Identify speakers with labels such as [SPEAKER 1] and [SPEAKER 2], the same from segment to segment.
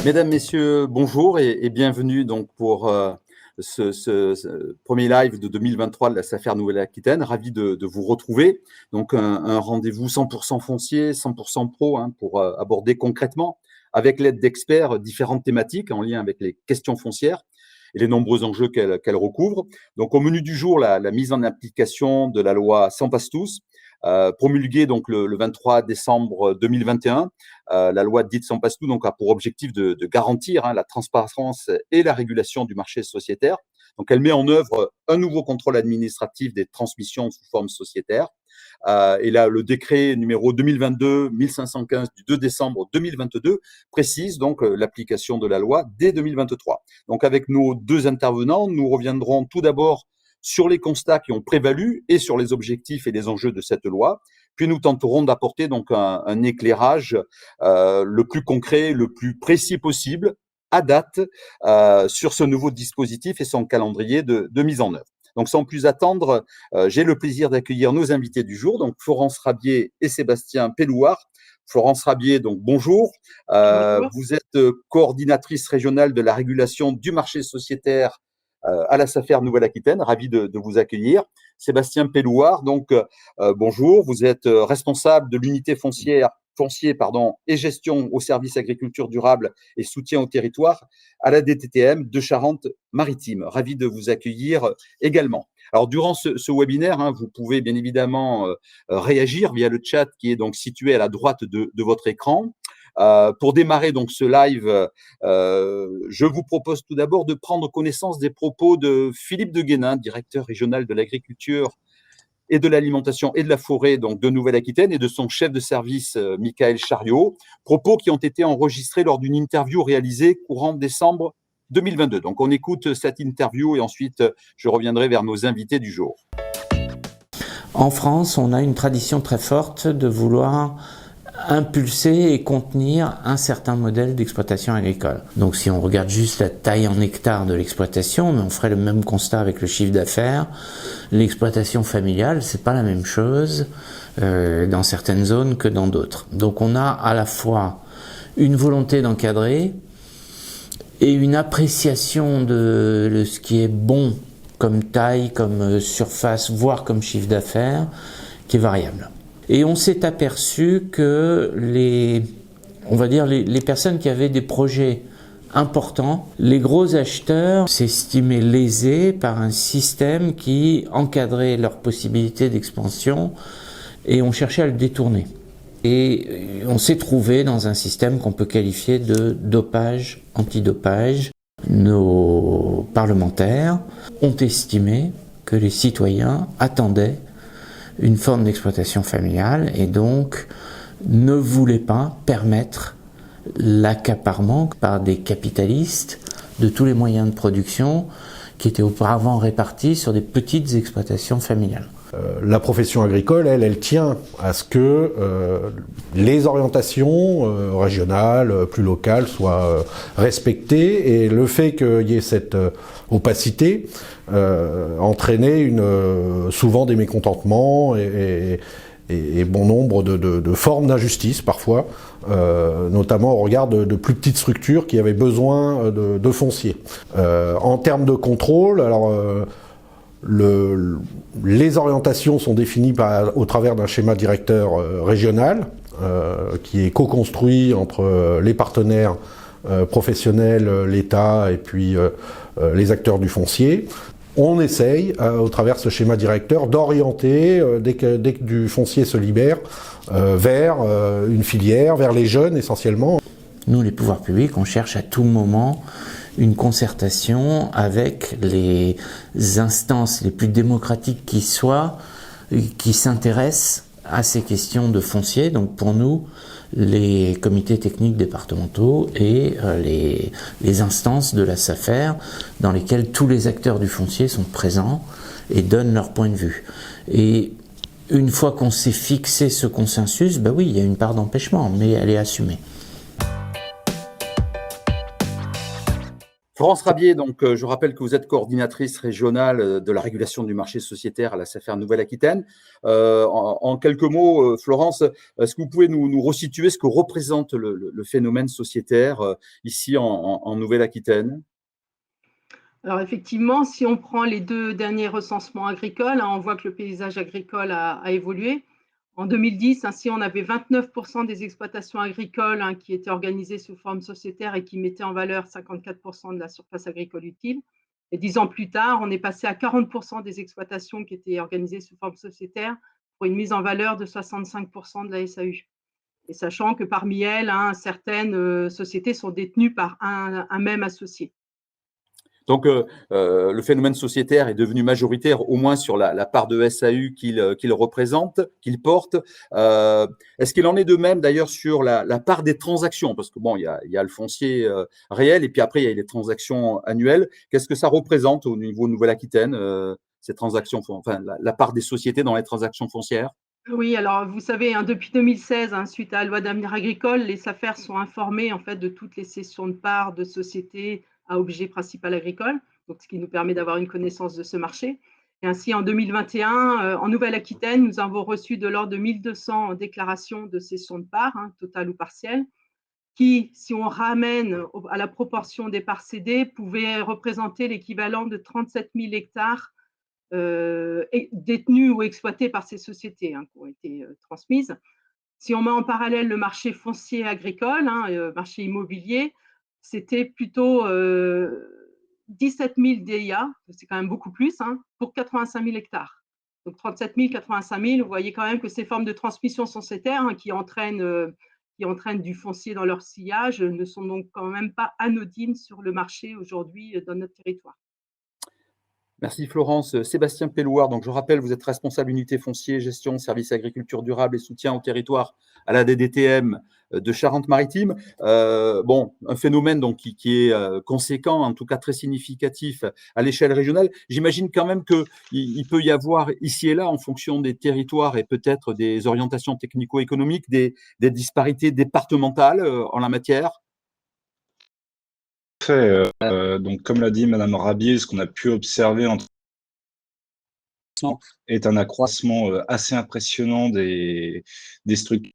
[SPEAKER 1] Mesdames, Messieurs, bonjour et bienvenue donc pour ce premier live de 2023 de la SAFER Nouvelle-Aquitaine. Ravi de vous retrouver. Donc un rendez-vous 100% foncier, 100% pro pour aborder concrètement, avec l'aide d'experts, différentes thématiques en lien avec les questions foncières et les nombreux enjeux qu'elle recouvre. Donc au menu du jour, la mise en application de la loi Sans Passe-Tous, promulguée donc le 23 décembre 2021. La loi dite Sans Passe-Tous donc a pour objectif de garantir la transparence et la régulation du marché sociétaire. Donc elle met en œuvre un nouveau contrôle administratif des transmissions sous forme sociétaire. Et là, le décret numéro 2022-1515 du 2 décembre 2022 précise donc l'application de la loi dès 2023. Donc avec nos deux intervenants, nous reviendrons tout d'abord sur les constats qui ont prévalu et sur les objectifs et les enjeux de cette loi. Puis nous tenterons d'apporter donc un éclairage le plus concret, le plus précis possible, à date, sur ce nouveau dispositif et son calendrier de mise en œuvre. Donc sans plus attendre, j'ai le plaisir d'accueillir nos invités du jour, donc Florence Rabier et Sébastien Pellouard. Florence Rabier, donc bonjour.
[SPEAKER 2] Bonjour.
[SPEAKER 1] Vous êtes coordinatrice régionale de la régulation du marché sociétaire à la SAFER Nouvelle-Aquitaine. Ravi de vous accueillir. Sébastien Pellouard, donc bonjour. Vous êtes responsable de l'unité foncier et gestion au service agriculture durable et soutien au territoire à la DTTM de Charente-Maritime. Ravi de vous accueillir également. Alors, durant ce webinaire, vous pouvez bien évidemment réagir via le chat qui est donc situé à la droite de votre écran. Pour démarrer donc ce live, je vous propose tout d'abord de prendre connaissance des propos de Philippe de Guénin, directeur régional de l'agriculture et de l'alimentation et de la forêt donc de Nouvelle-Aquitaine, et de son chef de service, Michael Chariot, propos qui ont été enregistrés lors d'une interview réalisée courant décembre 2022. Donc on écoute cette interview et ensuite je reviendrai vers nos invités du jour.
[SPEAKER 3] En France, on a une tradition très forte de vouloir impulser et contenir un certain modèle d'exploitation agricole. Donc si on regarde juste la taille en hectares de l'exploitation, mais on ferait le même constat avec le chiffre d'affaires, l'exploitation familiale, c'est pas la même chose dans certaines zones que dans d'autres. Donc on a à la fois une volonté d'encadrer et une appréciation de ce qui est bon comme taille, comme surface, voire comme chiffre d'affaires, qui est variable. Et on s'est aperçu que les personnes qui avaient des projets importants, les gros acheteurs s'estimaient lésés par un système qui encadrait leurs possibilités d'expansion et on cherchait à le détourner. Et on s'est trouvé dans un système qu'on peut qualifier de dopage, antidopage. Nos parlementaires ont estimé que les citoyens attendaient une forme d'exploitation familiale et donc ne voulait pas permettre l'accaparement par des capitalistes de tous les moyens de production qui étaient auparavant répartis sur des petites exploitations familiales.
[SPEAKER 4] La profession agricole, elle tient à ce que les orientations régionales, plus locales, soient respectées, et le fait qu'il y ait cette opacité entraînait souvent des mécontentements et bon nombre de formes d'injustice parfois, notamment au regard de plus petites structures qui avaient besoin de foncier. En termes de contrôle, alors les orientations sont définies au travers d'un schéma directeur régional qui est co-construit entre les partenaires professionnels, l'État et puis les acteurs du foncier. On essaye, au travers de ce schéma directeur, d'orienter, dès que du foncier se libère, vers une filière, vers les jeunes essentiellement.
[SPEAKER 3] Nous, les pouvoirs publics, on cherche à tout moment une concertation avec les instances les plus démocratiques qui soient, qui s'intéressent à ces questions de foncier. Donc pour nous, les comités techniques départementaux et les instances de la SAFER dans lesquelles tous les acteurs du foncier sont présents et donnent leur point de vue. Et une fois qu'on s'est fixé ce consensus, ben oui, il y a une part d'empêchement, mais elle est assumée.
[SPEAKER 1] Florence Rabier, donc, je rappelle que vous êtes coordinatrice régionale de la régulation du marché sociétaire à la SAFER Nouvelle-Aquitaine. En quelques mots, Florence, est-ce que vous pouvez nous resituer ce que représente le phénomène sociétaire ici en Nouvelle-Aquitaine?
[SPEAKER 2] Alors effectivement, si on prend les 2 derniers recensements agricoles, on voit que le paysage agricole a évolué. En 2010, ainsi, on avait 29 des exploitations agricoles, qui étaient organisées sous forme sociétaire et qui mettaient en valeur 54 de la surface agricole utile. Et 10 ans plus tard, on est passé à 40 des exploitations qui étaient organisées sous forme sociétaire pour une mise en valeur de 65 de la SAU. Et sachant que parmi elles, certaines sociétés sont détenues par un même associé.
[SPEAKER 1] Donc, le phénomène sociétaire est devenu majoritaire, au moins sur la part de SAU qu'il représente, qu'il porte. Est-ce qu'il en est de même d'ailleurs sur la part des transactions? Parce que bon, il y a le foncier réel et puis après, il y a les transactions annuelles. Qu'est-ce que ça représente au niveau de Nouvelle-Aquitaine, ces transactions, enfin, la part des sociétés dans les transactions foncières?
[SPEAKER 2] Oui, alors vous savez, depuis 2016, suite à la loi d'avenir agricole, les SAFER sont informés en fait de toutes les cessions de parts de sociétés à objet principal agricole, donc ce qui nous permet d'avoir une connaissance de ce marché. Et ainsi, en 2021, en Nouvelle-Aquitaine, nous avons reçu de l'ordre de 1200 déclarations de cession de parts, totales ou partielles, qui, si on ramène à la proportion des parts cédées, pouvaient représenter l'équivalent de 37 000 hectares détenues ou exploitées par ces sociétés qui ont été transmises. Si on met en parallèle le marché foncier agricole, marché immobilier, c'était plutôt 17 000 DIA, c'est quand même beaucoup plus, pour 85 000 hectares. Donc 37 000, 85 000, vous voyez quand même que ces formes de transmission sociétaire qui entraînent du foncier dans leur sillage ne sont donc quand même pas anodines sur le marché aujourd'hui dans notre territoire.
[SPEAKER 1] Merci Florence. Sébastien Pellouard, donc je rappelle, vous êtes responsable unité foncier, gestion, services agriculture durable et soutien au territoire à la DDTM de Charente-Maritime. Bon, un phénomène donc qui est conséquent, en tout cas très significatif à l'échelle régionale. J'imagine quand même qu'il peut y avoir ici et là, en fonction des territoires et peut-être des orientations technico-économiques, des disparités départementales en la matière.
[SPEAKER 5] Fait, donc comme l'a dit Madame Rabier, ce qu'on a pu observer est un accroissement assez impressionnant des structures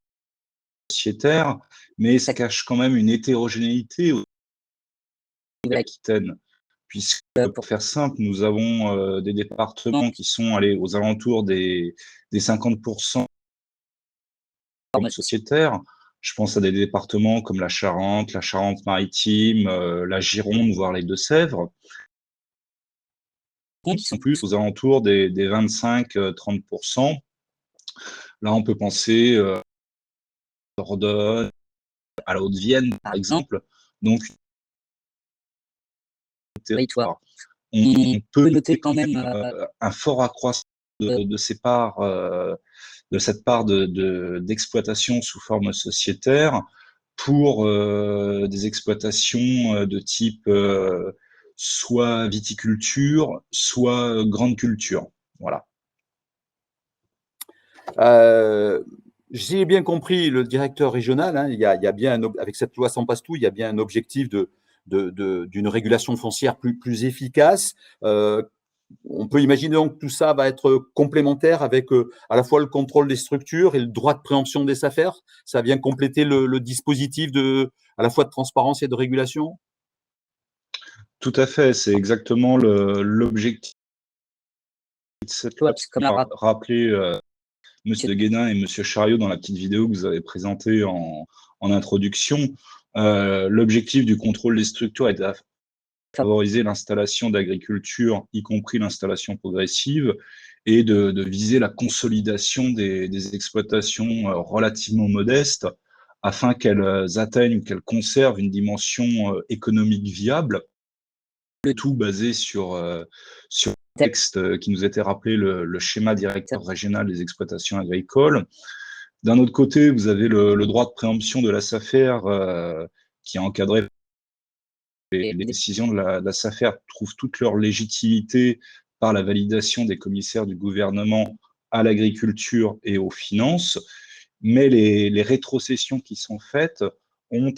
[SPEAKER 5] sociétaires, mais ça cache quand même une hétérogénéité au niveau de l'Aquitaine, puisque pour faire simple, nous avons des départements qui sont allés aux alentours des 50% sociétaires. Je pense à des départements comme la Charente-Maritime, la Gironde, voire les Deux-Sèvres, qui sont plus aux alentours des 25-30%. Là, on peut penser à Dordogne, à la Haute-Vienne, par exemple. Donc, territoire. On peut noter quand même un fort accroissement de ces parts, de cette part d'exploitation sous forme sociétaire pour des exploitations de type soit viticulture, soit grande culture. Voilà.
[SPEAKER 1] J'ai bien compris le directeur régional, il y a bien avec cette loi sans passe-tout, il y a bien un objectif d'une régulation foncière plus efficace. On peut imaginer donc que tout ça va être complémentaire avec à la fois le contrôle des structures et le droit de préemption des SAFER. Ça vient compléter le dispositif à la fois de transparence et de régulation.
[SPEAKER 5] Tout à fait, c'est exactement l'objectif de cette loi, comme l'a rappelé Monsieur de Guénin et Monsieur Chariot dans la petite vidéo que vous avez présentée en introduction. L'objectif du contrôle des structures est de favoriser l'installation d'agriculture, y compris l'installation progressive, et de viser la consolidation des exploitations relativement modestes afin qu'elles atteignent ou qu'elles conservent une dimension économique viable. Le tout basé sur le texte qui nous était rappelé, le schéma directeur régional des exploitations agricoles. D'un autre côté, vous avez le droit de préemption de la SAFER qui est encadré. Les décisions de la SAFER trouvent toute leur légitimité par la validation des commissaires du gouvernement à l'agriculture et aux finances, mais les rétrocessions qui sont faites ont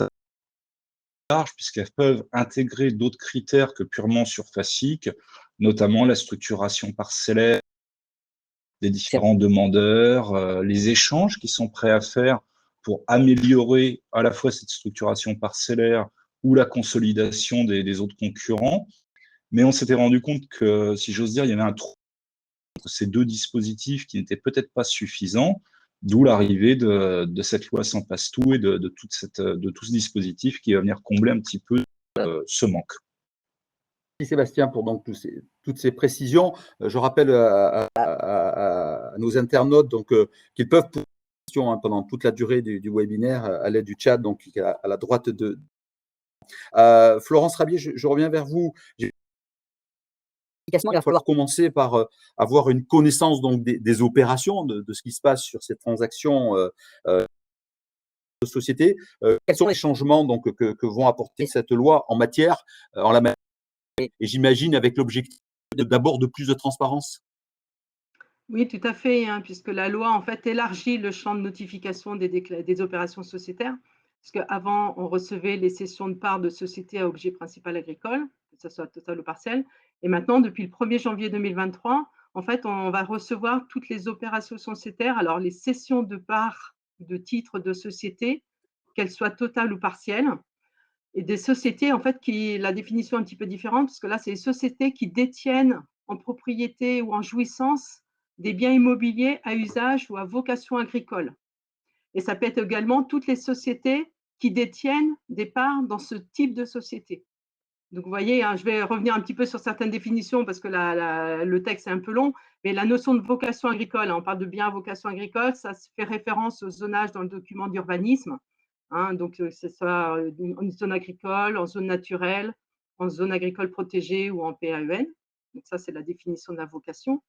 [SPEAKER 5] large puisqu'elles peuvent intégrer d'autres critères que purement surfaciques, notamment la structuration parcellaire des différents demandeurs, les échanges qu'ils sont prêts à faire pour améliorer à la fois cette structuration parcellaire ou la consolidation des autres concurrents. Mais on s'était rendu compte que, si j'ose dire, il y avait un trou entre ces deux dispositifs qui n'étaient peut-être pas suffisants, d'où l'arrivée de cette loi sans passe-tout et de tout ce dispositif qui va venir combler un petit peu ce manque.
[SPEAKER 1] Merci Sébastien pour donc toutes ces précisions. Je rappelle à nos internautes qu'ils peuvent poser des questions pendant toute la durée du webinaire à l'aide du chat, donc à la droite de. Florence Rabier, je reviens vers vous. Il va falloir commencer par avoir une connaissance donc des opérations, de ce qui se passe sur ces transactions de société. Quels sont les changements donc que vont apporter cette loi en la matière, et j'imagine avec l'objectif d'abord de plus de transparence?
[SPEAKER 2] Oui, tout à fait, puisque la loi en fait élargit le champ de notification des opérations sociétaires. Parce qu'avant, on recevait les cessions de parts de sociétés à objet principal agricole, que ce soit total ou partiel. Et maintenant, depuis le 1er janvier 2023, en fait, on va recevoir toutes les opérations sociétaires, alors les cessions de parts de titres de société, qu'elles soient totales ou partielles, et des sociétés, en fait, la définition est un petit peu différente, parce que là, c'est les sociétés qui détiennent en propriété ou en jouissance des biens immobiliers à usage ou à vocation agricole. Et ça peut être également toutes les sociétés qui détiennent des parts dans ce type de société. Donc, vous voyez, je vais revenir un petit peu sur certaines définitions parce que le texte est un peu long, mais la notion de vocation agricole, on parle de biens à vocation agricole, ça fait référence au zonage dans le document d'urbanisme. Donc, que ce soit en zone agricole, en zone naturelle, en zone agricole protégée ou en PAEN. Donc, ça, c'est la définition de la vocation.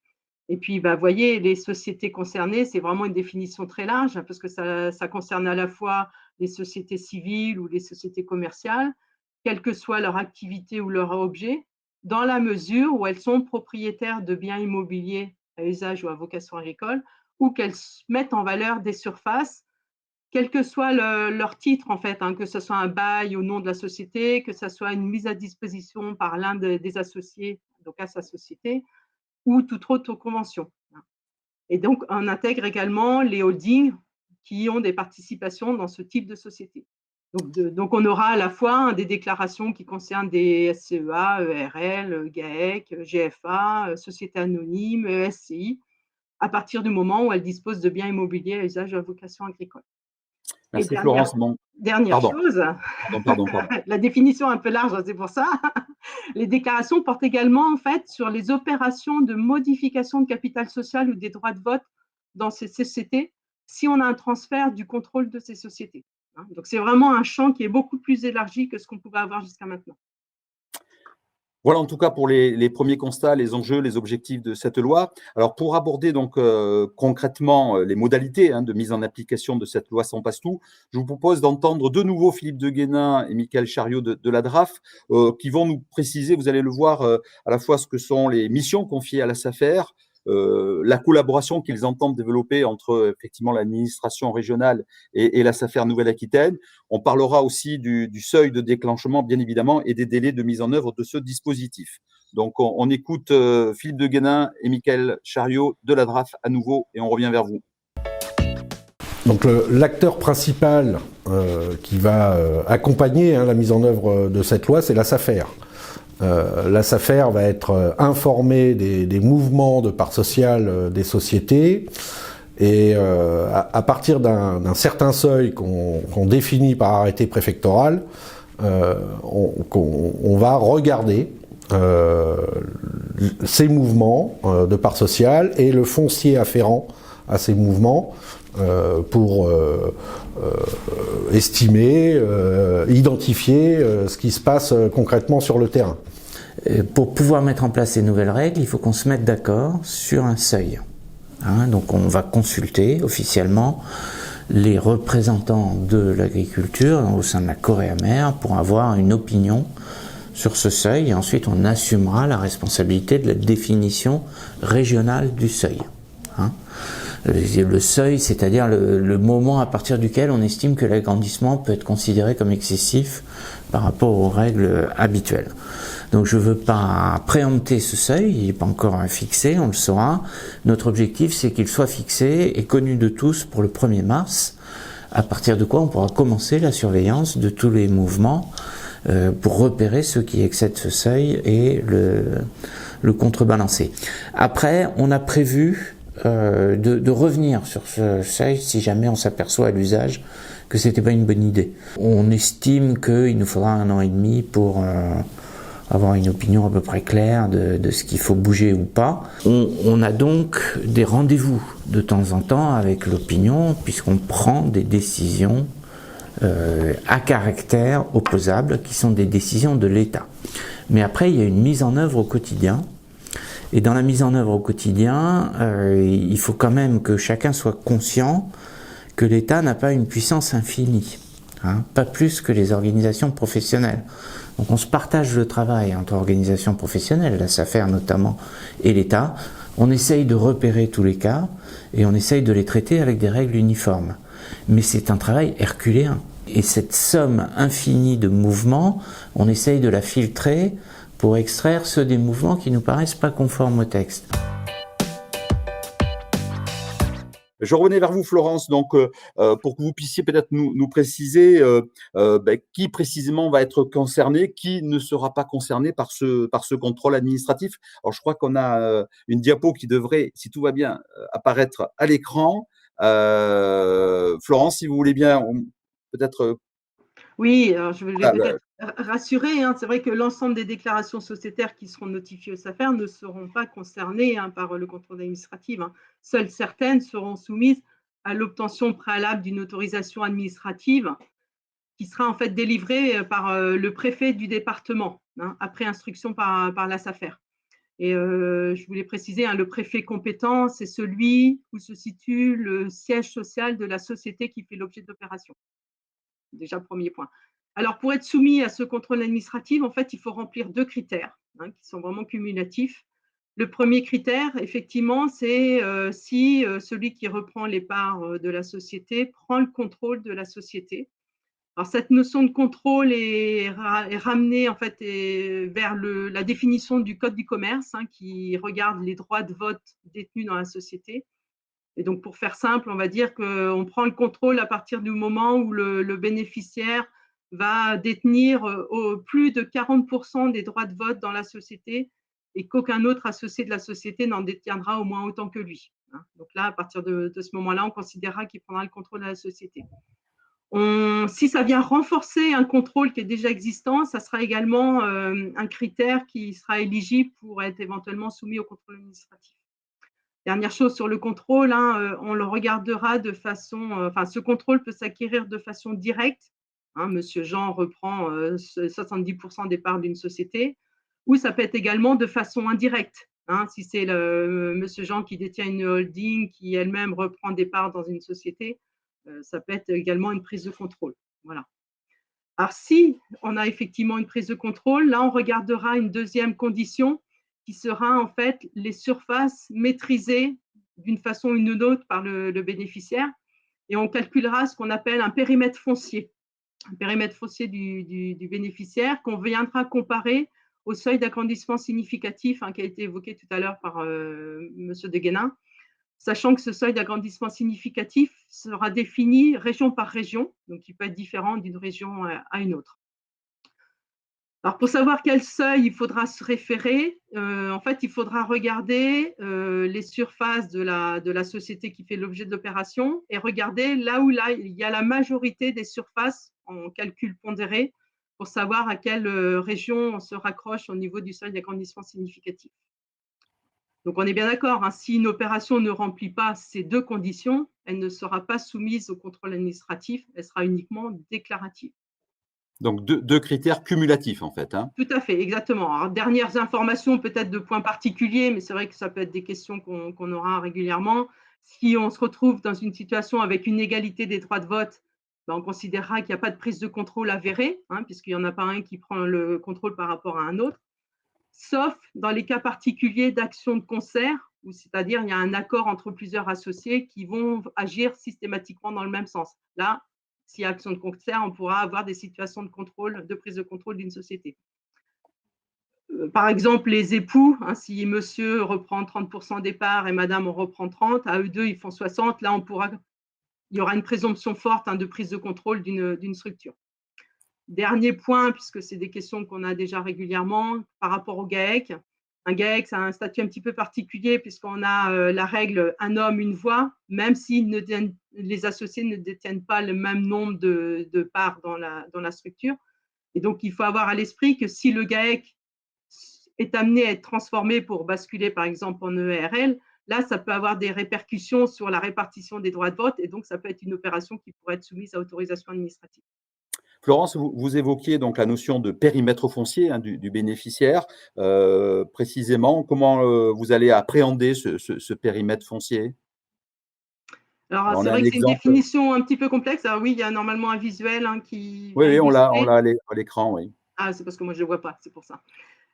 [SPEAKER 2] Et puis, vous voyez, les sociétés concernées, c'est vraiment une définition très large parce que ça concerne à la fois les sociétés civiles ou les sociétés commerciales, quelle que soit leur activité ou leur objet, dans la mesure où elles sont propriétaires de biens immobiliers à usage ou à vocation agricole, ou qu'elles mettent en valeur des surfaces, quel que soit leur titre, en fait, que ce soit un bail au nom de la société, que ce soit une mise à disposition par l'un des associés, donc à sa société, ou toute autre convention. Et donc, on intègre également les holdings qui ont des participations dans ce type de société. Donc on aura à la fois des déclarations qui concernent des SCEA, ERL, GAEC, GFA, Société Anonyme, SCI, à partir du moment où elles disposent de biens immobiliers à usage à vocation agricole.
[SPEAKER 1] Merci Florence.
[SPEAKER 2] Dernière chose,
[SPEAKER 1] Pardon.
[SPEAKER 2] la définition un peu large, c'est pour ça. Les déclarations portent également en fait sur les opérations de modification de capital social ou des droits de vote dans ces sociétés si on a un transfert du contrôle de ces sociétés. Donc c'est vraiment un champ qui est beaucoup plus élargi que ce qu'on pouvait avoir jusqu'à maintenant.
[SPEAKER 1] Voilà en tout cas pour les premiers constats, les enjeux, les objectifs de cette loi. Alors pour aborder donc concrètement les modalités de mise en application de cette loi sans passe-tout, je vous propose d'entendre de nouveau Philippe de Guénin et Michael Chariot de la DRAF qui vont nous préciser, vous allez le voir, à la fois ce que sont les missions confiées à la SAFER, la collaboration qu'ils entendent développer entre effectivement l'administration régionale et la SAFER Nouvelle-Aquitaine. On parlera aussi du seuil de déclenchement, bien évidemment, et des délais de mise en œuvre de ce dispositif. Donc, on écoute Philippe de Guénin et Michael Chariot de la DRAF à nouveau, et on revient vers vous.
[SPEAKER 4] Donc, l'acteur principal qui va accompagner la mise en œuvre de cette loi, c'est la SAFER. La SAFER va être informée des mouvements de parts sociales des sociétés et à partir d'un certain seuil qu'on définit par arrêté préfectoral, on va regarder ces mouvements de parts sociales et le foncier afférent à ces mouvements pour estimer, identifier ce qui se passe concrètement sur le terrain.
[SPEAKER 3] Pour pouvoir mettre en place ces nouvelles règles, il faut qu'on se mette d'accord sur un seuil. Donc on va consulter officiellement les représentants de l'agriculture au sein de la Coréamer pour avoir une opinion sur ce seuil et ensuite on assumera la responsabilité de la définition régionale du seuil. Le seuil, c'est-à-dire le moment à partir duquel on estime que l'agrandissement peut être considéré comme excessif par rapport aux règles habituelles. Donc je ne veux pas préempter ce seuil, il n'est pas encore fixé, on le saura. Notre objectif, c'est qu'il soit fixé et connu de tous pour le 1er mars, à partir de quoi on pourra commencer la surveillance de tous les mouvements pour repérer ceux qui excèdent ce seuil et le contrebalancer. Après, on a prévu de revenir sur ce seuil si jamais on s'aperçoit à l'usage que c'était pas une bonne idée. On estime qu'il nous faudra 1 an et demi pour avoir une opinion à peu près claire de ce qu'il faut bouger ou pas. On a donc des rendez-vous de temps en temps avec l'opinion puisqu'on prend des décisions à caractère opposable qui sont des décisions de l'État. Mais après, il y a une mise en œuvre au quotidien. Et dans la mise en œuvre au quotidien, il faut quand même que chacun soit conscient que l'État n'a pas une puissance infinie, hein, pas plus que les organisations professionnelles. Donc on se partage le travail entre organisations professionnelles, la SAFER notamment, et l'État. On essaye de repérer tous les cas et on essaye de les traiter avec des règles uniformes. Mais c'est un travail herculéen. Et cette somme infinie de mouvements, on essaye de la filtrer pour extraire ceux des mouvements qui nous paraissent pas conformes au texte.
[SPEAKER 1] Je revenais vers vous, Florence, donc pour que vous puissiez peut-être nous préciser qui précisément va être concerné, qui ne sera pas concerné par ce contrôle administratif. Alors, je crois qu'on a une diapo qui devrait, si tout va bien, apparaître à l'écran. Florence, si vous voulez bien, peut-être.
[SPEAKER 2] Oui, alors je voulais peut-être rassurer, hein, c'est vrai que l'ensemble des déclarations sociétaires qui seront notifiées aux SAFER ne seront pas concernées par le contrôle administratif. Hein. Seules certaines seront soumises à l'obtention préalable d'une autorisation administrative qui sera en fait délivrée par le préfet du département, hein, après instruction par la SAFER. Et je voulais préciser, hein, le préfet compétent, c'est celui où se situe le siège social de la société qui fait l'objet de l'opération. Déjà, premier point. Alors, pour être soumis à ce contrôle administratif, en fait, il faut remplir 2 critères, hein, qui sont vraiment cumulatifs. Le premier critère, effectivement, c'est si celui qui reprend les parts de la société prend le contrôle de la société. Alors, cette notion de contrôle est ramenée en fait vers la définition du Code du commerce, hein, qui regarde les droits de vote détenus dans la société. Et donc, pour faire simple, on va dire qu'on prend le contrôle à partir du moment où le bénéficiaire va détenir plus de 40% des droits de vote dans la société et qu'aucun autre associé de la société n'en détiendra au moins autant que lui. Donc là, à partir de ce moment-là, on considérera qu'il prendra le contrôle de la société. Si ça vient renforcer un contrôle qui est déjà existant, ça sera également un critère qui sera éligible pour être éventuellement soumis au contrôle administratif. Dernière chose sur le contrôle, hein, on le regardera de façon, ce contrôle peut s'acquérir de façon directe. Hein, Monsieur Jean reprend 70% des parts d'une société, ou ça peut être également de façon indirecte. Hein, si c'est Monsieur Jean qui détient une holding qui elle-même reprend des parts dans une société, ça peut être également une prise de contrôle. Voilà. Alors si on a effectivement une prise de contrôle, là on regardera une deuxième condition qui sera en fait les surfaces maîtrisées d'une façon ou d'une autre par le bénéficiaire, et on calculera ce qu'on appelle un périmètre foncier du bénéficiaire qu'on viendra comparer au seuil d'agrandissement significatif, hein, qui a été évoqué tout à l'heure par Monsieur de Guénin, sachant que ce seuil d'agrandissement significatif sera défini région par région, donc il peut être différent d'une région à une autre. Alors, pour savoir quel seuil il faudra se référer, en fait, il faudra regarder les surfaces de la société qui fait l'objet de l'opération et regarder là où il y a la majorité des surfaces en calcul pondéré pour savoir à quelle région on se raccroche au niveau du seuil d'agrandissement significatif. Donc, on est bien d'accord, hein, si une opération ne remplit pas ces 2 conditions, elle ne sera pas soumise au contrôle administratif, elle sera uniquement déclarative.
[SPEAKER 1] Donc, 2 critères cumulatifs, en fait. Hein.
[SPEAKER 2] Tout à fait, exactement. Alors, dernières informations, peut-être de points particuliers, mais c'est vrai que ça peut être des questions qu'on aura régulièrement. Si on se retrouve dans une situation avec une égalité des droits de vote, ben, on considérera qu'il n'y a pas de prise de contrôle avérée, hein, puisqu'il n'y en a pas un qui prend le contrôle par rapport à un autre, sauf dans les cas particuliers d'action de concert c'est-à-dire il y a un accord entre plusieurs associés qui vont agir systématiquement dans le même sens. Là, s'il y a action de concert, on pourra avoir des situations de contrôle, de prise de contrôle d'une société. Par exemple, les époux, hein, si monsieur reprend 30% des parts et madame en reprend 30, à eux deux, ils font 60, là, il y aura une présomption forte de prise de contrôle d'une structure. Dernier point, puisque c'est des questions qu'on a déjà régulièrement, par rapport au GAEC. Un GAEC, c'est un statut un petit peu particulier puisqu'on a la règle un homme, une voix, même si les associés ne détiennent pas le même nombre de parts dans la structure. Et donc, il faut avoir à l'esprit que si le GAEC est amené à être transformé pour basculer, par exemple, en EARL, là, ça peut avoir des répercussions sur la répartition des droits de vote et donc ça peut être une opération qui pourrait être soumise à autorisation administrative.
[SPEAKER 1] Florence, vous évoquiez donc la notion de périmètre foncier du bénéficiaire. Précisément, comment vous allez appréhender ce périmètre foncier?
[SPEAKER 2] Alors, c'est vrai que c'est une définition un petit peu complexe. Alors oui, il y a normalement un visuel qui…
[SPEAKER 1] Oui, on l'a à l'écran, oui.
[SPEAKER 2] Ah, c'est parce que moi, je ne le vois pas, c'est pour ça.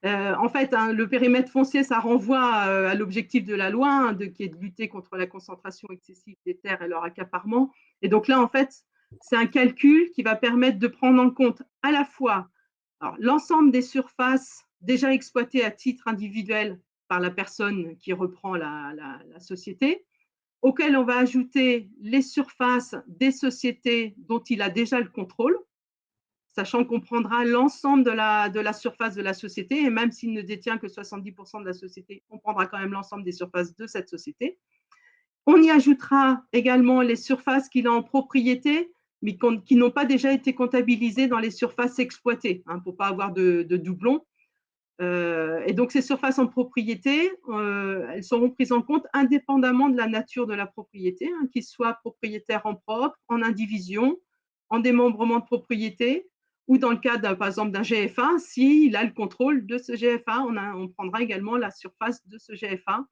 [SPEAKER 2] En fait, le périmètre foncier, ça renvoie à l'objectif de la loi, qui est de lutter contre la concentration excessive des terres et leur accaparement. Et donc là, en fait, c'est un calcul qui va permettre de prendre en compte à la fois l'ensemble des surfaces déjà exploitées à titre individuel par la personne qui reprend la société, auquel on va ajouter les surfaces des sociétés dont il a déjà le contrôle, sachant qu'on prendra l'ensemble de la surface de la société, et même s'il ne détient que 70% de la société, on prendra quand même l'ensemble des surfaces de cette société. On y ajoutera également les surfaces qu'il a en propriété, mais qui n'ont pas déjà été comptabilisées dans les surfaces exploitées, pour ne pas avoir de doublons. Et donc, ces surfaces en propriété, elles seront prises en compte indépendamment de la nature de la propriété, qu'il soit propriétaire en propre, en indivision, en démembrement de propriété, ou dans le cas, par exemple, d'un GFA, s'il a le contrôle de ce GFA, on prendra également la surface de ce GFA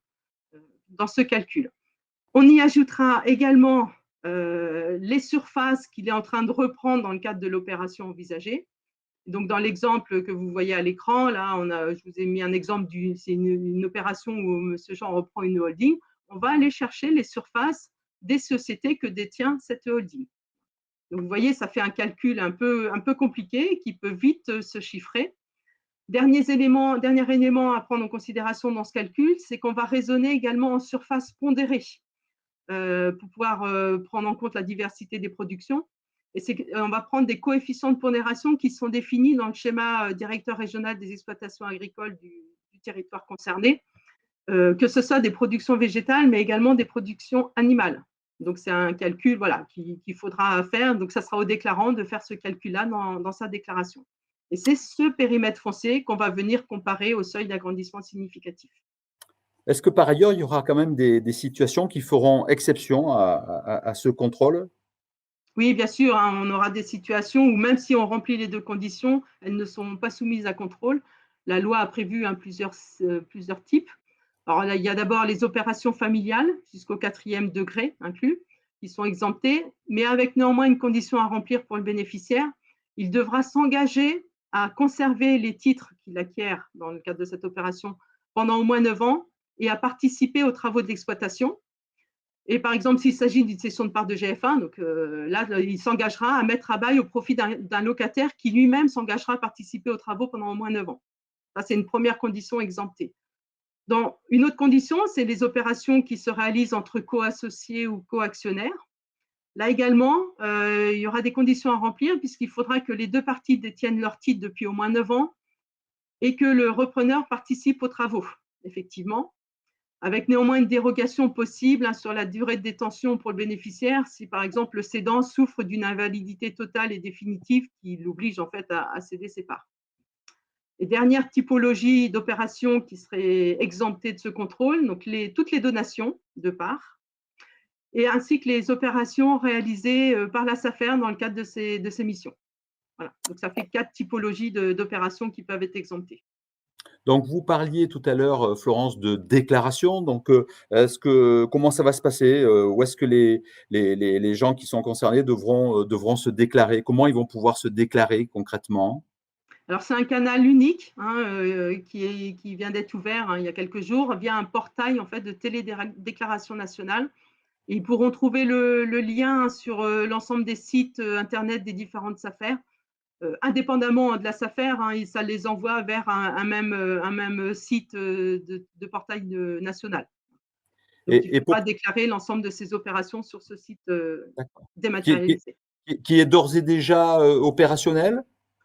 [SPEAKER 2] dans ce calcul. On y ajoutera également les surfaces qu'il est en train de reprendre dans le cadre de l'opération envisagée. Donc, dans l'exemple que vous voyez à l'écran, là, je vous ai mis un exemple, c'est une opération où M. Jean reprend une holding. On va aller chercher les surfaces des sociétés que détient cette holding. Donc, vous voyez, ça fait un calcul un peu compliqué qui peut vite se chiffrer. Dernier élément à prendre en considération dans ce calcul, c'est qu'on va raisonner également en surface pondérée pour pouvoir prendre en compte la diversité des productions. Et on va prendre des coefficients de pondération qui sont définis dans le schéma directeur régional des exploitations agricoles du territoire concerné, que ce soit des productions végétales, mais également des productions animales. Donc, c'est un calcul qu'il faudra faire. Donc, ça sera au déclarant de faire ce calcul-là dans sa déclaration. Et c'est ce périmètre foncier qu'on va venir comparer au seuil d'agrandissement significatif.
[SPEAKER 1] Est-ce que par ailleurs, il y aura quand même des situations qui feront exception à ce contrôle?
[SPEAKER 2] Oui, bien sûr, on aura des situations où même si on remplit les deux conditions, elles ne sont pas soumises à contrôle. La loi a prévu plusieurs types. Alors, il y a d'abord les opérations familiales jusqu'au 4e degré inclus, qui sont exemptées, mais avec néanmoins une condition à remplir pour le bénéficiaire. Il devra s'engager à conserver les titres qu'il acquiert dans le cadre de cette opération pendant au moins 9 ans et à participer aux travaux de l'exploitation. Et par exemple, s'il s'agit d'une cession de part de GF1, donc là, il s'engagera à mettre à bail au profit d'un locataire qui lui-même s'engagera à participer aux travaux pendant au moins 9 ans. Ça, c'est une première condition exemptée. Dans une autre condition, c'est les opérations qui se réalisent entre co-associés ou co-actionnaires. Là également, il y aura des conditions à remplir puisqu'il faudra que les deux parties détiennent leur titre depuis au moins 9 ans et que le repreneur participe aux travaux, effectivement, avec néanmoins une dérogation possible sur la durée de détention pour le bénéficiaire si, par exemple, le cédant souffre d'une invalidité totale et définitive qui l'oblige en fait à céder ses parts. Et dernière typologie d'opérations qui seraient exemptées de ce contrôle, donc toutes les donations de parts, et ainsi que les opérations réalisées par la SAFER dans le cadre de ces missions. Voilà. Donc, ça fait 4 typologies d'opérations qui peuvent être exemptées.
[SPEAKER 1] Donc, vous parliez tout à l'heure, Florence, de déclaration. Donc, comment ça va se passer? Où est-ce que les gens qui sont concernés devront se déclarer? Comment ils vont pouvoir se déclarer concrètement?
[SPEAKER 2] Alors, c'est un canal unique qui vient d'être ouvert il y a quelques jours via un portail en fait, de télédéclaration nationale. Et ils pourront trouver le lien sur l'ensemble des sites internet des différentes SAFER. Indépendamment de la SAFER, ça les envoie vers un même site de portail national. Donc, il
[SPEAKER 1] Et pour
[SPEAKER 2] faudra déclarer l'ensemble de ces opérations sur ce site
[SPEAKER 1] d'accord. Qui est
[SPEAKER 2] dématérialisé.
[SPEAKER 1] qui est d'ores et déjà, opérationnel?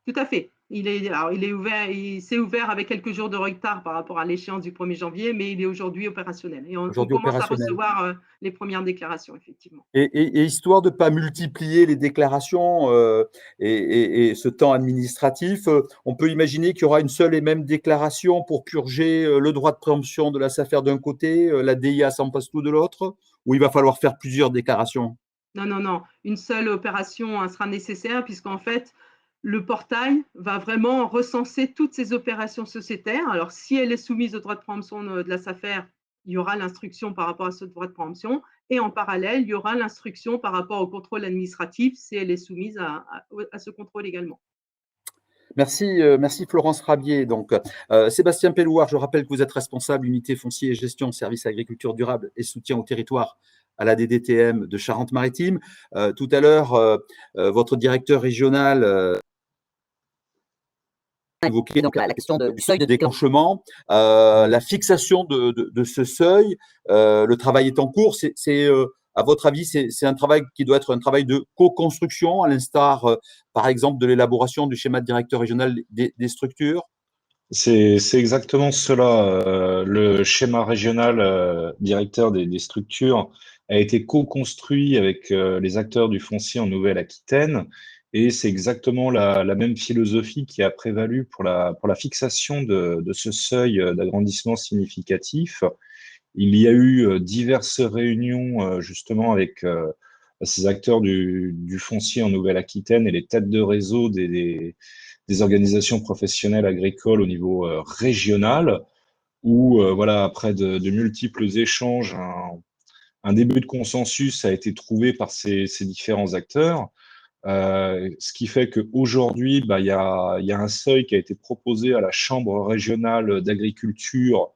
[SPEAKER 2] Tout à fait. Il est ouvert, il s'est ouvert avec quelques jours de retard par rapport à l'échéance du 1er janvier, mais il est aujourd'hui opérationnel et on
[SPEAKER 1] Aujourd'hui
[SPEAKER 2] commence à
[SPEAKER 1] opérationnel.
[SPEAKER 2] recevoir les premières déclarations, effectivement.
[SPEAKER 1] Et histoire de ne pas multiplier les déclarations et ce temps administratif, on peut imaginer qu'il y aura une seule et même déclaration pour purger le droit de préemption de la SAFER d'un côté, la DIA sans passe-tout de l'autre, ou il va falloir faire plusieurs déclarations?
[SPEAKER 2] Non, non, non, une seule opération sera nécessaire puisqu'en fait, le portail va vraiment recenser toutes ces opérations sociétaires. Alors, si elle est soumise au droit de préemption de la SAFER, il y aura l'instruction par rapport à ce droit de préemption et en parallèle, il y aura l'instruction par rapport au contrôle administratif si elle est soumise à ce contrôle également.
[SPEAKER 1] Merci, merci Florence Rabier. Donc, Sébastien Pellouard, je rappelle que vous êtes responsable unité foncier et gestion service agriculture durable et soutien au territoire à la DDTM de Charente-Maritime. Tout à l'heure, votre directeur régional évoqué donc la question du seuil de déclenchement, la fixation de ce seuil, le travail est en cours. À votre avis, c'est un travail qui doit être un travail de co-construction, à l'instar, par exemple, de l'élaboration du schéma de directeur régional des structures?
[SPEAKER 5] C'est exactement cela. Le schéma régional directeur des structures a été co-construit avec les acteurs du foncier en Nouvelle-Aquitaine et c'est exactement la même philosophie qui a prévalu pour la fixation de ce seuil d'agrandissement significatif. Il y a eu diverses réunions justement avec ces acteurs du foncier en Nouvelle-Aquitaine et les têtes de réseau des organisations professionnelles agricoles au niveau régional, où voilà, après de multiples échanges, un début de consensus a été trouvé par ces différents acteurs. Ce qui fait qu'aujourd'hui, il y a un seuil qui a été proposé à la Chambre régionale d'agriculture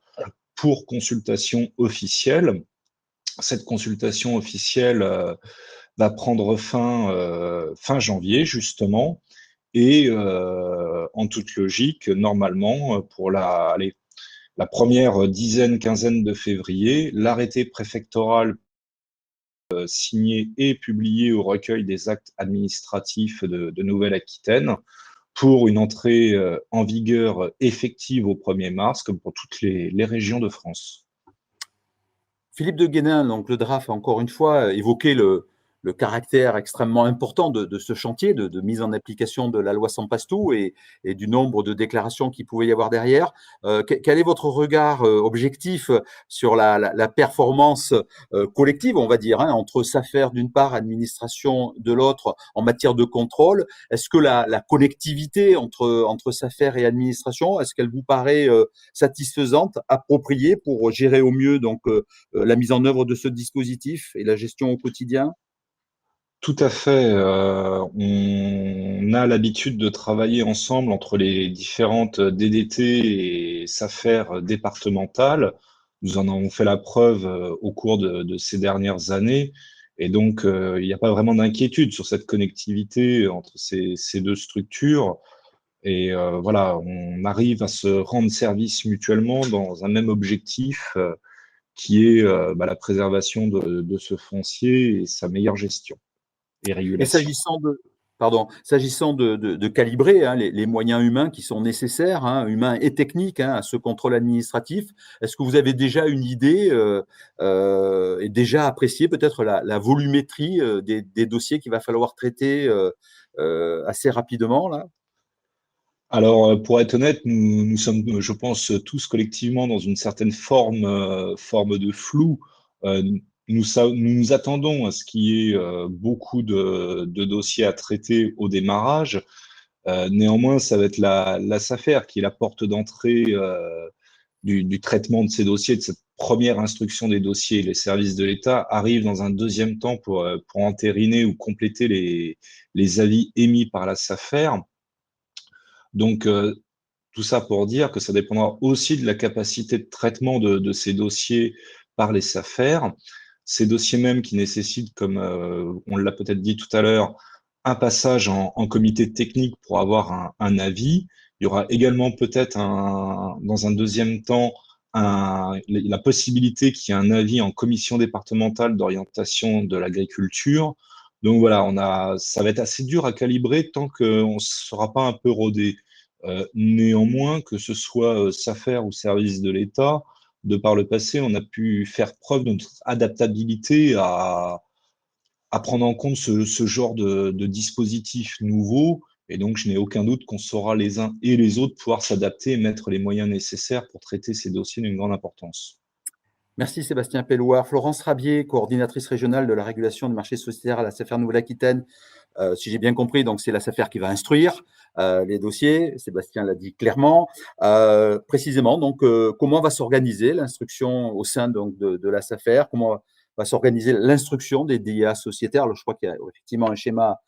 [SPEAKER 5] pour consultation officielle. Cette consultation officielle va prendre fin janvier, justement. Et en toute logique, normalement, pour la première quinzaine de février, l'arrêté préfectoral signé et publié au recueil des actes administratifs de Nouvelle-Aquitaine pour une entrée en vigueur effective au 1er mars, comme pour toutes les régions de France.
[SPEAKER 1] Philippe de Guénin, donc le DRAF, a encore une fois évoqué le caractère extrêmement important de ce chantier de mise en application de la loi sans passe-tout et du nombre de déclarations qu'il pouvait y avoir derrière. Quel est votre regard objectif sur la performance collective, on va dire, entre SAFER d'une part, administration de l'autre, en matière de contrôle? Est-ce que la connectivité entre SAFER et administration, est-ce qu'elle vous paraît satisfaisante, appropriée pour gérer au mieux donc la mise en œuvre de ce dispositif et la gestion au quotidien?
[SPEAKER 5] Tout à fait. On a l'habitude de travailler ensemble entre les différentes DDT et SAFER départementales. Nous en avons fait la preuve au cours de ces dernières années. Et donc, il n'y a pas vraiment d'inquiétude sur cette connectivité entre ces deux structures. Et voilà, on arrive à se rendre service mutuellement dans un même objectif qui est la préservation de ce foncier et sa meilleure gestion et
[SPEAKER 1] Et
[SPEAKER 5] régulation.
[SPEAKER 1] s'agissant de calibrer les moyens humains qui sont nécessaires, humains et techniques, à ce contrôle administratif, est-ce que vous avez déjà une idée et déjà apprécié peut-être la volumétrie des dossiers qu'il va falloir traiter assez rapidement là?
[SPEAKER 5] Alors, pour être honnête, nous sommes, je pense, tous collectivement dans une certaine forme de flou. Nous attendons à ce qu'il y ait beaucoup de dossiers à traiter au démarrage. Néanmoins, ça va être la SAFER qui est la porte d'entrée du traitement de ces dossiers, de cette première instruction des dossiers. Les services de l'État arrivent dans un deuxième temps pour entériner ou compléter les avis émis par la SAFER. Donc, tout ça pour dire que ça dépendra aussi de la capacité de traitement de ces dossiers par les SAFER. Ces dossiers même qui nécessitent, comme on l'a peut-être dit tout à l'heure, un passage en comité technique pour avoir un avis. Il y aura également peut-être dans un deuxième temps la possibilité qu'il y ait un avis en commission départementale d'orientation de l'agriculture. Donc voilà, ça va être assez dur à calibrer tant qu'on ne sera pas un peu rodé. Néanmoins, que ce soit SAFER ou service de l'État, de par le passé, on a pu faire preuve de notre adaptabilité à prendre en compte ce genre de dispositifs nouveaux. Et donc, je n'ai aucun doute qu'on saura les uns et les autres pouvoir s'adapter et mettre les moyens nécessaires pour traiter ces dossiers d'une grande importance.
[SPEAKER 1] Merci Sébastien Pellouard. Florence Rabier, coordinatrice régionale de la régulation du marché sociétaire à la SAFER Nouvelle-Aquitaine. Si j'ai bien compris, donc c'est la SAFER qui va instruire les dossiers. Sébastien l'a dit clairement. Précisément, donc, comment va s'organiser l'instruction au sein donc, de la SAFER? Comment va s'organiser l'instruction des DIA sociétaires? Alors, je crois qu'il y a effectivement un schéma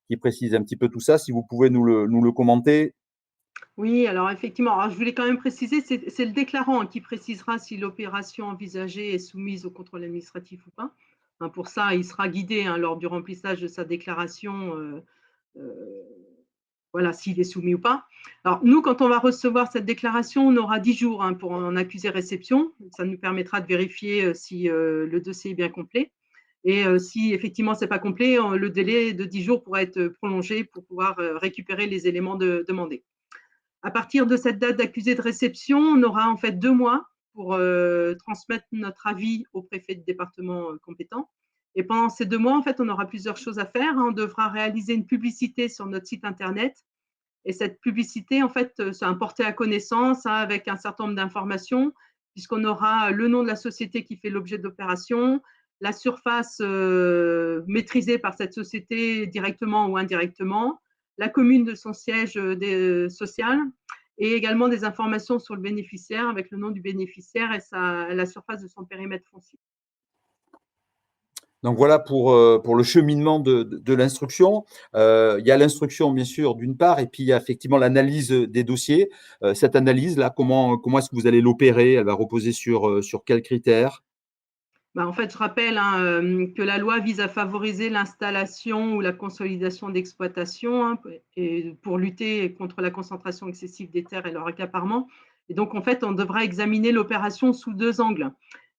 [SPEAKER 1] qui précise un petit peu tout ça. Si vous pouvez nous le commenter.
[SPEAKER 2] Oui, alors effectivement, alors je voulais quand même préciser, c'est le déclarant qui précisera si l'opération envisagée est soumise au contrôle administratif ou pas. Pour ça, il sera guidé lors du remplissage de sa déclaration, voilà, s'il est soumis ou pas. Alors nous, quand on va recevoir cette déclaration, on aura 10 jours pour en accuser réception. Ça nous permettra de vérifier si le dossier est bien complet. Et si effectivement ce n'est pas complet, le délai de 10 jours pourra être prolongé pour pouvoir récupérer les éléments demandés. À partir de cette date d'accusé de réception, on aura en fait 2 mois pour transmettre notre avis au préfet de département compétent. Et pendant ces 2 mois, en fait, on aura plusieurs choses à faire. On devra réaliser une publicité sur notre site internet. Et cette publicité, en fait, c'est un porté à connaissance avec un certain nombre d'informations, puisqu'on aura le nom de la société qui fait l'objet de l'opération, la surface maîtrisée par cette société directement ou indirectement, la commune de son siège social, et également des informations sur le bénéficiaire avec le nom du bénéficiaire et la surface de son périmètre foncier.
[SPEAKER 1] Donc voilà pour le cheminement de l'instruction. Il y a l'instruction, bien sûr, d'une part, et puis il y a effectivement l'analyse des dossiers. Cette analyse-là, comment est-ce que vous allez l'opérer? Elle va reposer sur quels critères?
[SPEAKER 2] En fait, je rappelle que la loi vise à favoriser l'installation ou la consolidation d'exploitation et pour lutter contre la concentration excessive des terres et leur accaparement. Et donc, en fait, on devra examiner l'opération sous 2 angles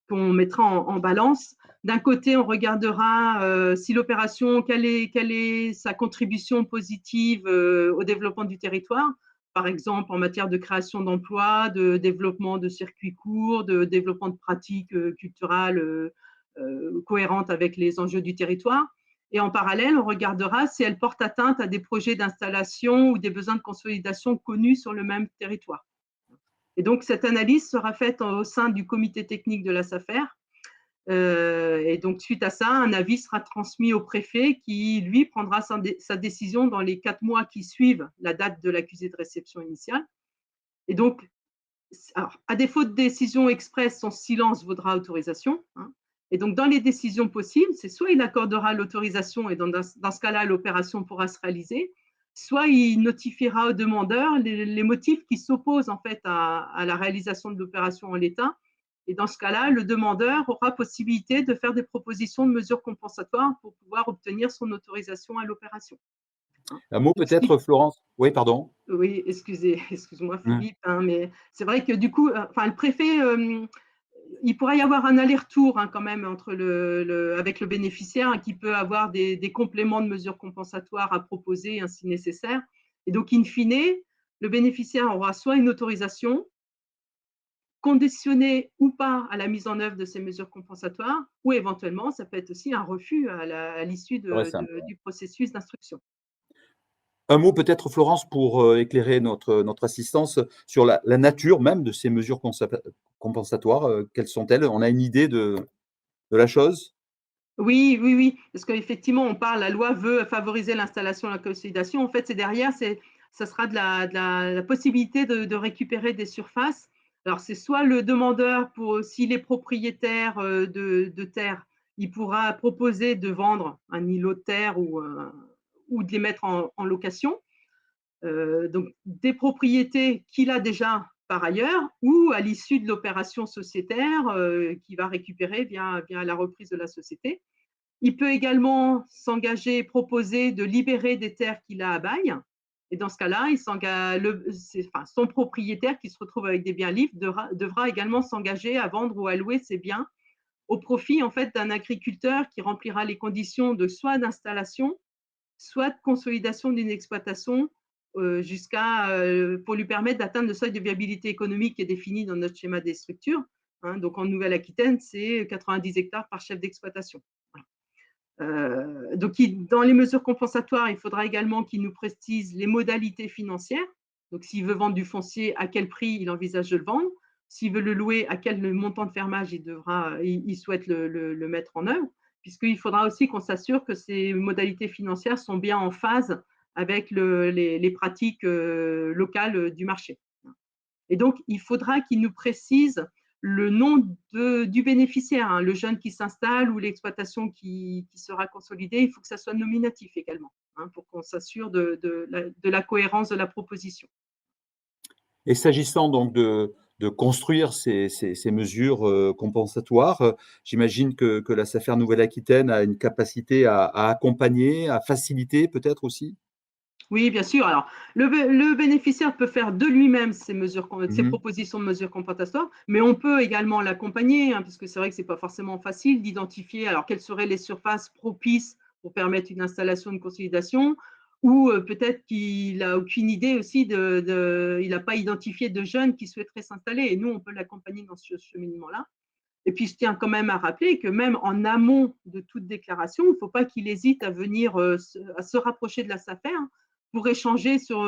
[SPEAKER 2] qu'on mettra en balance. D'un côté, on regardera si l'opération, quelle est sa contribution positive au développement du territoire, par exemple en matière de création d'emplois, de développement de circuits courts, de développement de pratiques culturelles cohérentes avec les enjeux du territoire. Et en parallèle, on regardera si elle porte atteinte à des projets d'installation ou des besoins de consolidation connus sur le même territoire. Et donc, cette analyse sera faite au sein du comité technique de la SAFER. Et donc, suite à ça, un avis sera transmis au préfet qui, lui, prendra sa décision dans les 4 mois qui suivent la date de l'accusé de réception initiale. Et donc, alors, à défaut de décision expresse, son silence vaudra autorisation. Et donc, dans les décisions possibles, c'est soit il accordera l'autorisation et dans ce cas-là, l'opération pourra se réaliser, soit il notifiera au demandeur les motifs qui s'opposent en fait à la réalisation de l'opération en l'état. Et dans ce cas-là, le demandeur aura possibilité de faire des propositions de mesures compensatoires pour pouvoir obtenir son autorisation à l'opération.
[SPEAKER 1] Un mot peut-être, Florence? Oui, pardon.
[SPEAKER 2] Oui, excuse-moi Philippe, mais c'est vrai que du coup, le préfet, il pourrait y avoir un aller-retour quand même entre avec le bénéficiaire qui peut avoir des compléments de mesures compensatoires à proposer si nécessaire. Et donc, in fine, le bénéficiaire aura soit une autorisation conditionnée ou pas à la mise en œuvre de ces mesures compensatoires, ou éventuellement, ça peut être aussi un refus à l'issue du processus d'instruction.
[SPEAKER 1] Un mot peut-être, Florence, pour éclairer notre assistance sur la nature même de ces mesures compensatoires. Quelles sont-elles? On a une idée de la chose?
[SPEAKER 2] Oui, parce qu'effectivement, la loi veut favoriser l'installation et la consolidation. En fait, ça sera de la possibilité de récupérer des surfaces. Alors, c'est soit le demandeur, s'il est propriétaire de terre, il pourra proposer de vendre un îlot de terre ou de les mettre en location. Donc des propriétés qu'il a déjà par ailleurs ou à l'issue de l'opération sociétaire qu'il va récupérer via la reprise de la société. Il peut également s'engager, proposer de libérer des terres qu'il a à bail. Et dans ce cas-là, son propriétaire qui se retrouve avec des biens libres devra également s'engager à vendre ou à louer ses biens au profit en fait d'un agriculteur qui remplira les conditions de soit d'installation, soit de consolidation d'une exploitation pour lui permettre d'atteindre le seuil de viabilité économique qui est défini dans notre schéma des structures. Donc en Nouvelle-Aquitaine, c'est 90 hectares par chef d'exploitation. Donc, dans les mesures compensatoires, il faudra également qu'il nous précise les modalités financières. Donc, s'il veut vendre du foncier, à quel prix il envisage de le vendre. S'il veut le louer, à quel montant de fermage il souhaite le mettre en œuvre, puisqu'il faudra aussi qu'on s'assure que ces modalités financières sont bien en phase avec les pratiques locales du marché. Et donc, il faudra qu'il nous précise le nom du bénéficiaire, le jeune qui s'installe ou l'exploitation qui sera consolidée. Il faut que ça soit nominatif également, pour qu'on s'assure de la cohérence de la proposition.
[SPEAKER 1] Et s'agissant donc de construire ces mesures compensatoires, j'imagine que la SAFER Nouvelle-Aquitaine a une capacité à accompagner, à faciliter peut-être aussi?
[SPEAKER 2] Oui, bien sûr. Alors, le bénéficiaire peut faire de lui-même ces propositions de mesures compensatoires, mais on peut également l'accompagner, puisque c'est vrai que ce n'est pas forcément facile d'identifier quelles seraient les surfaces propices pour permettre une installation, une consolidation, ou peut-être qu'il n'a aucune idée aussi, il n'a pas identifié de jeunes qui souhaiteraient s'installer, et nous, on peut l'accompagner dans ce cheminement-là. Et puis, je tiens quand même à rappeler que même en amont de toute déclaration, il ne faut pas qu'il hésite à venir à se rapprocher de la SAFER pour échanger sur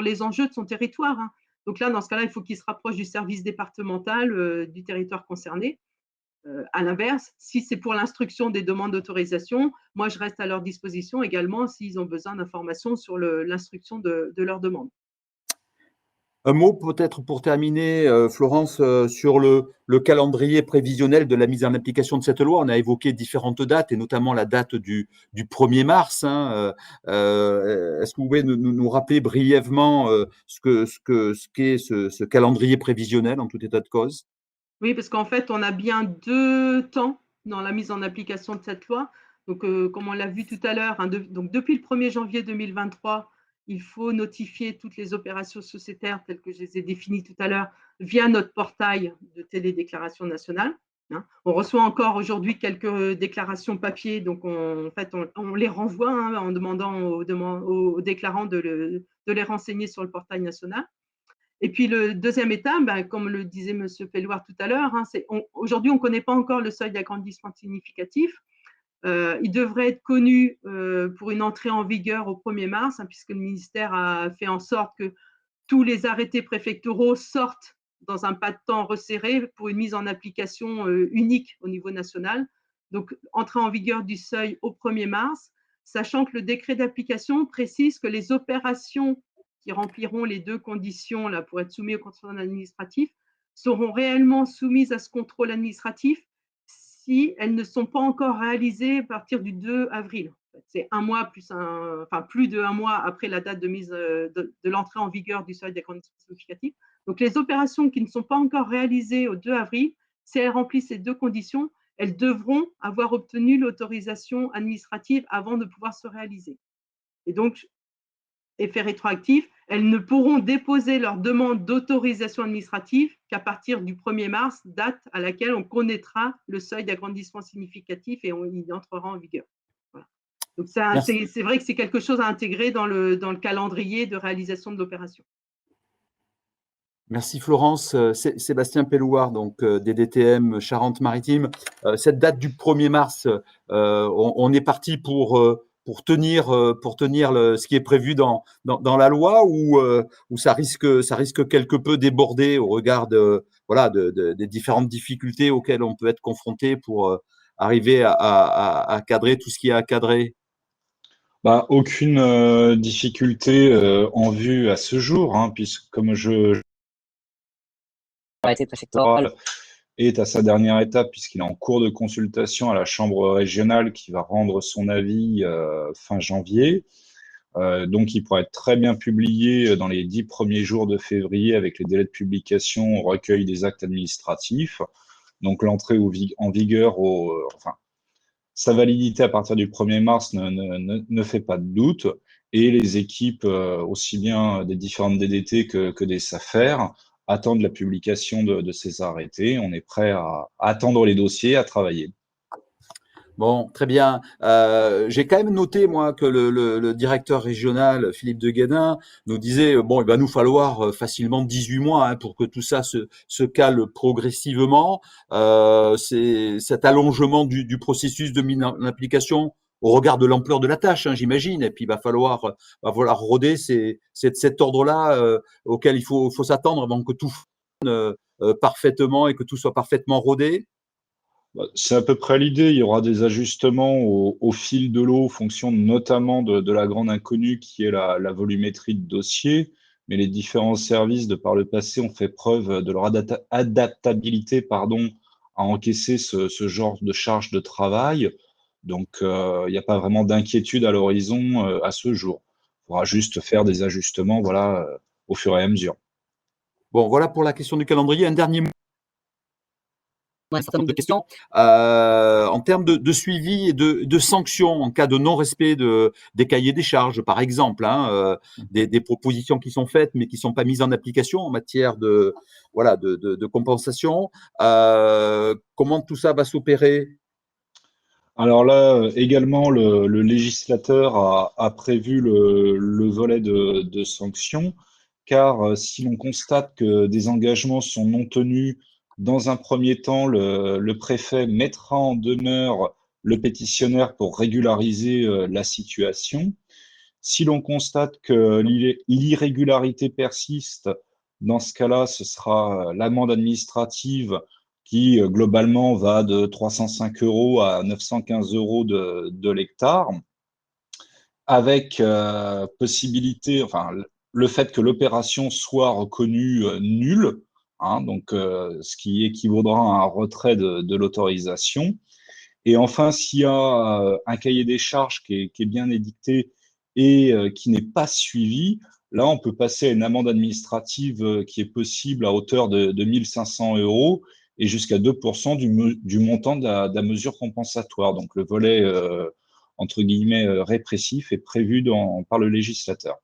[SPEAKER 2] les enjeux de son territoire. Donc là, dans ce cas-là, il faut qu'il se rapproche du service départemental du territoire concerné. À l'inverse, si c'est pour l'instruction des demandes d'autorisation, moi, je reste à leur disposition également s'ils ont besoin d'informations sur l'instruction de leurs demandes.
[SPEAKER 1] Un mot peut-être pour terminer, Florence, sur le calendrier prévisionnel de la mise en application de cette loi. On a évoqué différentes dates et notamment la date du 1er mars. Est-ce que vous pouvez nous rappeler brièvement ce qu'est ce calendrier prévisionnel en tout état de cause?
[SPEAKER 2] Oui, parce qu'en fait, on a bien 2 temps dans la mise en application de cette loi. Donc, comme on l'a vu tout à l'heure, donc depuis le 1er janvier 2023, il faut notifier toutes les opérations sociétaires telles que je les ai définies tout à l'heure via notre portail de télédéclaration nationale. On reçoit encore aujourd'hui quelques déclarations papier, donc on les renvoie en demandant aux déclarants de les renseigner sur le portail national. Et puis, le deuxième étape, comme le disait M. Pellouard tout à l'heure, aujourd'hui, on ne connaît pas encore le seuil d'agrandissement significatif. Il devrait être connu pour une entrée en vigueur au 1er mars, puisque le ministère a fait en sorte que tous les arrêtés préfectoraux sortent dans un pas de temps resserré pour une mise en application unique au niveau national. Donc, entrée en vigueur du seuil au 1er mars, sachant que le décret d'application précise que les opérations qui rempliront les 2 conditions là, pour être soumis au contrôle administratif seront réellement soumises à ce contrôle administratif si elles ne sont pas encore réalisées à partir du 2 avril. C'est plus de 1 mois après la date de l'entrée en vigueur du seuil d'agrandissement significatif. Donc, les opérations qui ne sont pas encore réalisées au 2 avril, si elles remplissent ces 2 conditions, elles devront avoir obtenu l'autorisation administrative avant de pouvoir se réaliser. Et donc, effet rétroactif, elles ne pourront déposer leur demande d'autorisation administrative qu'à partir du 1er mars, date à laquelle on connaîtra le seuil d'agrandissement significatif et il entrera en vigueur. Voilà. Donc, c'est vrai que c'est quelque chose à intégrer dans le calendrier de réalisation de l'opération.
[SPEAKER 1] Merci Florence. Sébastien Pellouard, donc DDTM Charente-Maritime. Cette date du 1er mars, on est parti pour tenir ce qui est prévu dans la loi ou ça risque quelque peu déborder au regard des différentes difficultés auxquelles on peut être confronté pour arriver à cadrer tout ce qui est à cadrer?
[SPEAKER 5] Aucune difficulté en vue à ce jour, puisque comme
[SPEAKER 6] l'arrêté préfectoral
[SPEAKER 5] est à sa dernière étape puisqu'il est en cours de consultation à la Chambre régionale qui va rendre son avis fin janvier. Donc, il pourrait être très bien publié dans les 10 premiers jours de février avec les délais de publication au recueil des actes administratifs. Donc, l'entrée en vigueur, enfin, sa validité à partir du 1er mars ne fait pas de doute. Et les équipes, aussi bien des différentes DDT que des SAFER, attendent la publication de ces arrêtés. On est prêt à attendre les dossiers, à travailler.
[SPEAKER 1] Bon, très bien. J'ai quand même noté, moi, que le directeur régional, Philippe de Guénin, nous disait, bon, il va nous falloir facilement 18 mois pour que tout ça se cale progressivement. C'est cet allongement du processus de mise en application au regard de l'ampleur de la tâche, j'imagine. Et puis, il va falloir roder cet ordre-là auquel il faut s'attendre avant que tout fonctionne parfaitement et que tout soit parfaitement rodé.
[SPEAKER 5] C'est à peu près l'idée. Il y aura des ajustements au fil de l'eau, en fonction notamment de la grande inconnue qui est la volumétrie de dossier. Mais les différents services, de par le passé, ont fait preuve de leur adaptabilité à encaisser ce genre de charge de travail. Donc, il n'y a pas vraiment d'inquiétude à l'horizon à ce jour. Il faudra juste faire des ajustements au fur et à mesure.
[SPEAKER 1] Bon, voilà pour la question du calendrier. Un dernier mot. Un certain nombre de questions. En termes de suivi et de sanctions en cas de non-respect des cahiers des charges, par exemple, des propositions qui sont faites mais qui ne sont pas mises en application en matière de compensation. Comment tout ça va s'opérer?
[SPEAKER 5] Alors là, également, le législateur a prévu le volet de sanctions, car si l'on constate que des engagements sont non tenus, dans un premier temps, le préfet mettra en demeure le pétitionnaire pour régulariser la situation. Si l'on constate que l'irrégularité persiste, dans ce cas-là, ce sera l'amende administrative qui globalement va de 305 € à 915 € de l'hectare, avec possibilité, enfin, le fait que l'opération soit reconnue nulle, donc ce qui équivaudra à un retrait de l'autorisation. Et enfin, s'il y a un cahier des charges qui est bien édicté et qui n'est pas suivi, là, on peut passer à une amende administrative qui est possible à hauteur de 1 500 € et jusqu'à 2% du montant de la mesure compensatoire. Donc, le volet, entre guillemets, répressif est prévu par le législateur.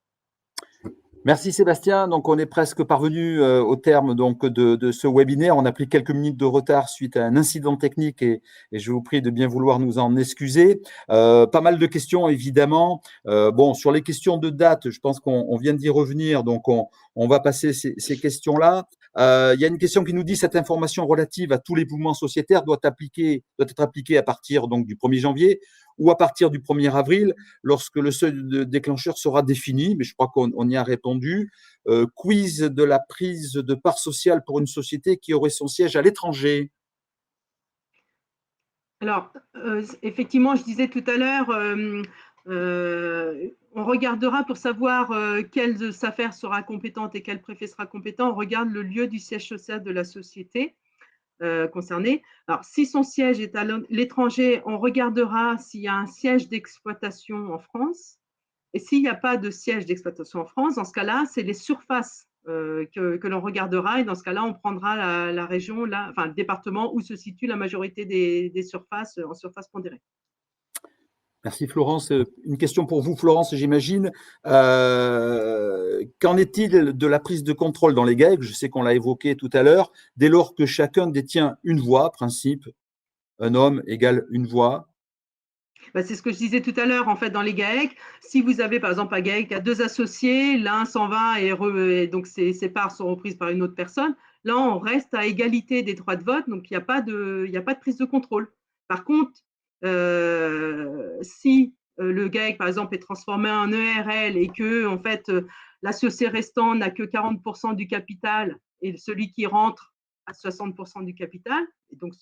[SPEAKER 1] Merci Sébastien. Donc on est presque parvenu au terme donc de ce webinaire. On a pris quelques minutes de retard suite à un incident technique et je vous prie de bien vouloir nous en excuser. Pas mal de questions évidemment. Bon, sur les questions de date, je pense qu'on vient d'y revenir, donc on va passer ces questions-là. Il y a une question qui nous dit: cette information relative à tous les mouvements sociétaires doit être appliquée à partir donc du 1er janvier ou à partir du 1er avril, lorsque le seuil de déclencheur sera défini, mais je crois qu'on y a répondu. Quiz de la prise de part sociale pour une société qui aurait son siège à l'étranger.
[SPEAKER 2] Alors, effectivement, je disais tout à l'heure, on regardera pour savoir quelle SAFER sera compétente et quel préfet sera compétent. On regarde le lieu du siège social de la société concernée. Alors, si son siège est à l'étranger, on regardera s'il y a un siège d'exploitation en France. Et s'il n'y a pas de siège d'exploitation en France, dans ce cas-là, c'est les surfaces que l'on regardera. Et dans ce cas-là, on prendra la région, enfin le département où se situe la majorité des surfaces en surface pondérée.
[SPEAKER 1] Merci Florence. Une question pour vous, Florence, j'imagine. Qu'en est-il de la prise de contrôle dans les GAEC? Je sais qu'on l'a évoqué tout à l'heure. Dès lors que chacun détient une voix, principe, un homme égale une voix.
[SPEAKER 2] C'est ce que je disais tout à l'heure, en fait, dans les GAEC. Si vous avez, par exemple, un GAEC qui a 2 associés, l'un s'en va et donc ses parts sont reprises par une autre personne, là, on reste à égalité des droits de vote, donc il n'y a pas de prise de contrôle. Par contre, si le GAEC, par exemple, est transformé en ERL et que, en fait, l'associé restant n'a que 40% du capital et celui qui rentre à 60% du capital,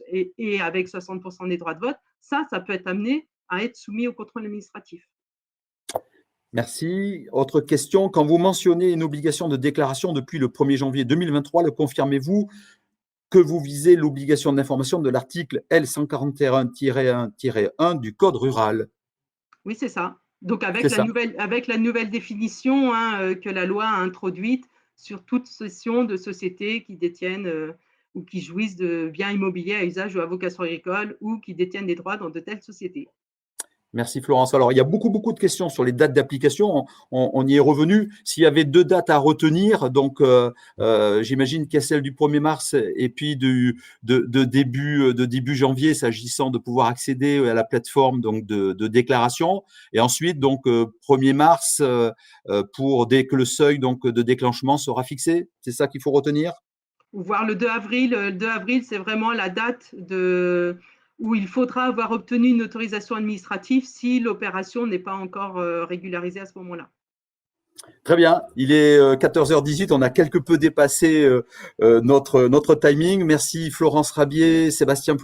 [SPEAKER 2] et avec 60% des droits de vote, ça peut être amené à être soumis au contrôle administratif.
[SPEAKER 1] Merci. Autre question, quand vous mentionnez une obligation de déclaration depuis le 1er janvier 2023, le confirmez-vous que vous visez l'obligation d'information de l'article L141-1-1 du Code rural?
[SPEAKER 2] Oui, c'est ça. Donc avec la nouvelle définition que la loi a introduite sur toute cession de sociétés qui détiennent ou qui jouissent de biens immobiliers à usage ou à vocation agricole ou qui détiennent des droits dans de telles sociétés.
[SPEAKER 1] Merci Florence. Alors, il y a beaucoup de questions sur les dates d'application. On y est revenu. S'il y avait 2 dates à retenir, donc j'imagine qu'il y a celle du 1er mars et puis de début janvier, s'agissant de pouvoir accéder à la plateforme donc de déclaration. Et ensuite, donc 1er mars pour dès que le seuil donc de déclenchement sera fixé. C'est ça qu'il faut retenir?
[SPEAKER 2] Ou voir le 2 avril. Le 2 avril, c'est vraiment la date où il faudra avoir obtenu une autorisation administrative si l'opération n'est pas encore régularisée à ce moment-là.
[SPEAKER 1] Très bien, il est 14h18, on a quelque peu dépassé notre timing. Merci Florence Rabier, Sébastien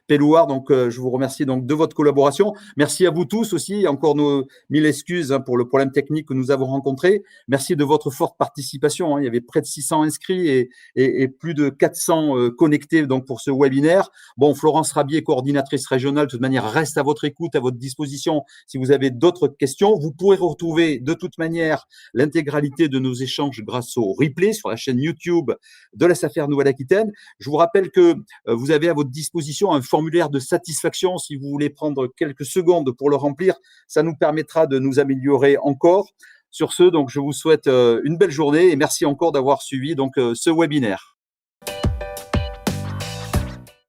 [SPEAKER 1] Pellouard, donc je vous remercie donc de votre collaboration. Merci à vous tous aussi, encore nos 1000 excuses pour le problème technique que nous avons rencontré. Merci de votre forte participation, il y avait près de 600 inscrits et plus de 400 connectés donc pour ce webinaire. Bon, Florence Rabier, coordinatrice régionale, de toute manière reste à votre écoute, à votre disposition si vous avez d'autres questions. Vous pourrez retrouver de toute manière l'intégralité de nos échanges grâce au replay sur la chaîne YouTube de la SAFER Nouvelle-Aquitaine. Je vous rappelle que vous avez à votre disposition un formulaire de satisfaction si vous voulez prendre quelques secondes pour le remplir. Ça nous permettra de nous améliorer encore. Sur ce, donc, je vous souhaite une belle journée et merci encore d'avoir suivi donc ce webinaire.